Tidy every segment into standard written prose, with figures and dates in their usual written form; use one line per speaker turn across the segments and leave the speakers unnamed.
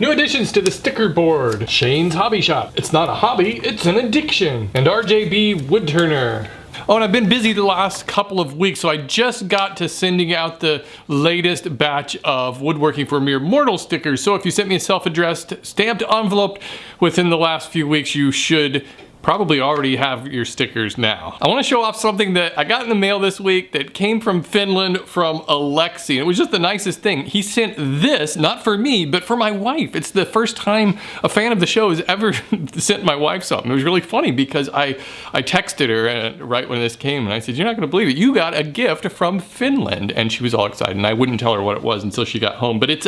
New additions to the sticker board. Shane's Hobby Shop. It's not a hobby, it's an addiction. And RJB Woodturner. Oh, and I've been busy the last couple of weeks, so I just got to sending out the latest batch of Woodworking for Mere Mortal stickers. So if you sent me a self-addressed stamped envelope within the last few weeks, you should probably already have your stickers now. I want to show off something that I got in the mail this week that came from Finland from Alexi. It was just the nicest thing. He sent this, not for me, but for my wife. It's the first time a fan of the show has ever sent my wife something. It was really funny because I texted her right when this came and I said, "You're not gonna believe it. You got a gift from Finland." And she was all excited and I wouldn't tell her what it was until she got home. But it's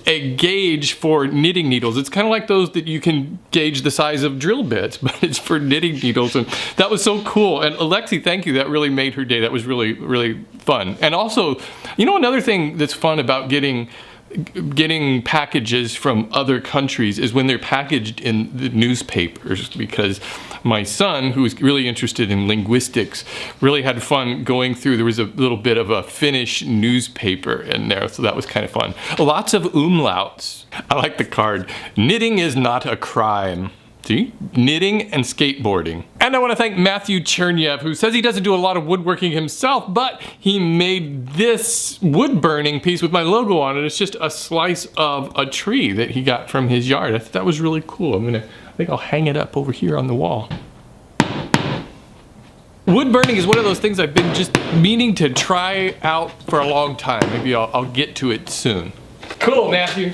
a gauge for knitting needles. It's kind of like those that you can gauge the size of drill bits, but it's for knitting needles. And that was so cool. And Alexi, thank you. That really made her day. That was really, really fun. And also, you know, another thing that's fun about getting packages from other countries is when they're packaged in the newspapers, because my son, who was really interested in linguistics, really had fun going through. There was a little bit of a Finnish newspaper in there, so that was kind of fun. Lots of umlauts. I like the card. Knitting is not a crime. See? Knitting and skateboarding. And I want to thank Matthew Chernyev, who says he doesn't do a lot of woodworking himself, but he made this wood burning piece with my logo on it. It's just a slice of a tree that he got from his yard. I thought that was really cool. I think I'll hang it up over here on the wall. Wood burning is one of those things I've been just meaning to try out for a long time. Maybe I'll get to it soon. Cool, Matthew.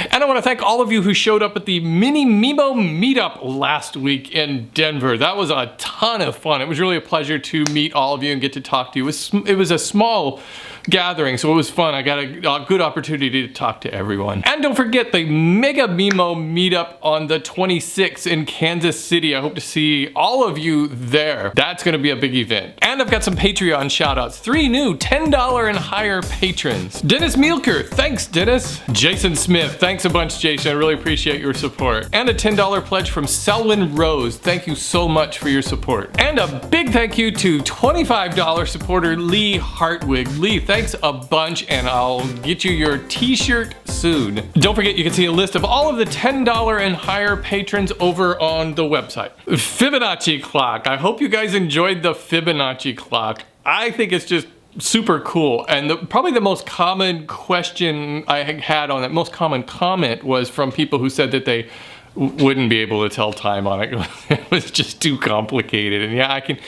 And I want to thank all of you who showed up at the Mini Mimo Meetup last week in Denver. That was a ton of fun. It was really a pleasure to meet all of you and get to talk to you. It was a small gathering, so it was fun. I got a good opportunity to talk to everyone. And don't forget the Mega Mimo Meetup on the 26th in Kansas City. I hope to see all of you there. That's going to be a big event. And I've got some Patreon shout outs. 3 new $10 and higher patrons. Dennis Mielker, thanks Dennis. Jason Smith, thanks a bunch Jason, I really appreciate your support. And a $10 pledge from Selwyn Rose, thank you so much for your support. And a big thank you to $25 supporter Lee Hartwig. Lee, thanks a bunch and I'll get you your t-shirt soon. Don't forget you can see a list of all of the $10 and higher patrons over on the website. Fibonacci clock, I hope you guys enjoyed the Fibonacci clock. I think it's just super cool, and probably the most common question I had on that, most common comment was from people who said that they wouldn't be able to tell time on it. It was just too complicated, and yeah, I can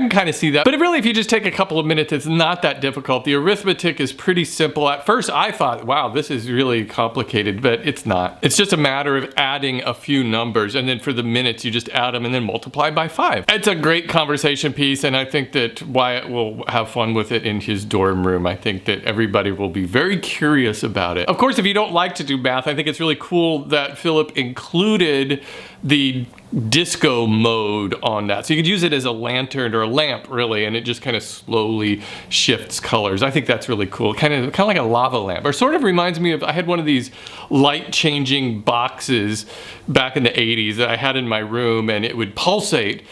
kind of see that. But really, if you just take a couple of minutes, it's not that difficult. The arithmetic is pretty simple. At first, I thought, wow, this is really complicated, but it's not. It's just a matter of adding a few numbers, and then for the minutes, you just add them and then multiply by 5. It's a great conversation piece, and I think that Wyatt will have fun with it in his dorm room. I think that everybody will be very curious about it. Of course, if you don't like to do math, I think it's really cool that Philip included the disco mode on that. So you could use it as a lantern or a lamp really, and it just kind of slowly shifts colors. I think that's really cool. Kind of like a lava lamp. Or sort of reminds me of, I had one of these light changing boxes back in the 80s that I had in my room, and it would pulsate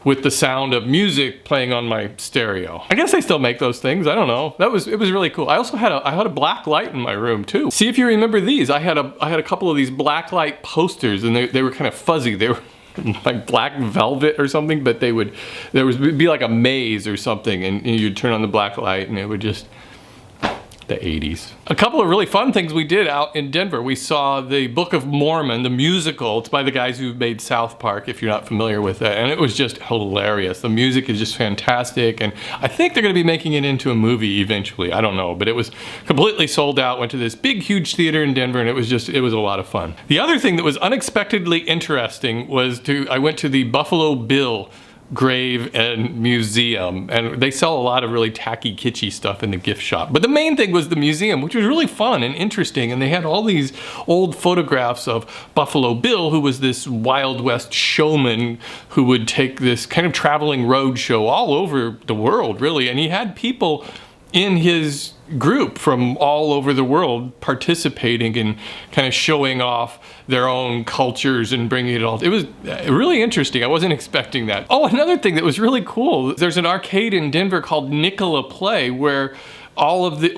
with the sound of music playing on my stereo. I guess they still make those things, I don't know. It was really cool. I also had a black light in my room too. See if you remember these. I had a couple of these black light posters, and they were kind of fuzzy. They were like black velvet or something, but there would be like a maze or something, and you'd turn on the black light and it would just, the 80s. A couple of really fun things we did out in Denver. We saw the Book of Mormon, the musical. It's by the guys who made South Park, if you're not familiar with it, and it was just hilarious. The music is just fantastic, and I think they're gonna be making it into a movie eventually. I don't know, but it was completely sold out. Went to this big, huge theater in Denver, and it was a lot of fun. The other thing that was unexpectedly interesting was I went to the Buffalo Bill grave and museum, and they sell a lot of really tacky, kitschy stuff in the gift shop. But the main thing was the museum, which was really fun and interesting, and they had all these old photographs of Buffalo Bill, who was this Wild West showman who would take this kind of traveling road show all over the world, really, and he had people in his group from all over the world participating and kind of showing off their own cultures and bringing it all. It was really interesting. I wasn't expecting that. Oh, another thing that was really cool, there's an arcade in Denver called Nicola Play where all of the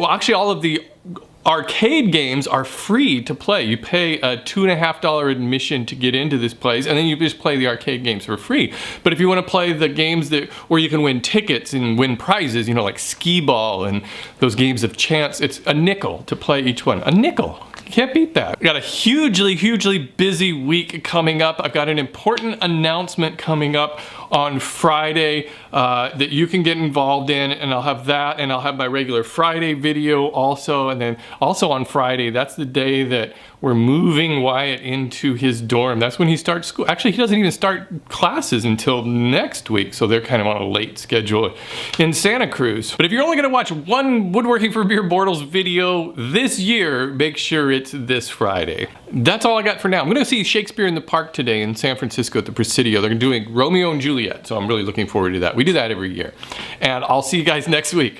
arcade games are free to play. You pay a $2.50 admission to get into this place, and then you just play the arcade games for free. But if you want to play the games where you can win tickets and win prizes, you know, like skee ball and those games of chance, it's a nickel to play each one. A nickel. Can't beat that. We got a hugely busy week coming up. I've got an important announcement coming up on Friday that you can get involved in, and I'll have that, and I'll have my regular Friday video also, and then also on Friday, that's the day that we're moving Wyatt into his dorm. That's when he starts school. Actually, he doesn't even start classes until next week, so they're kind of on a late schedule in Santa Cruz. But if you're only gonna watch one Woodworking for Beer Bortles video this year, make sure it's this Friday. That's all I got for now. I'm gonna see Shakespeare in the Park today in San Francisco at the Presidio. They're doing Romeo and Juliet, so I'm really looking forward to that. We do that every year. And I'll see you guys next week.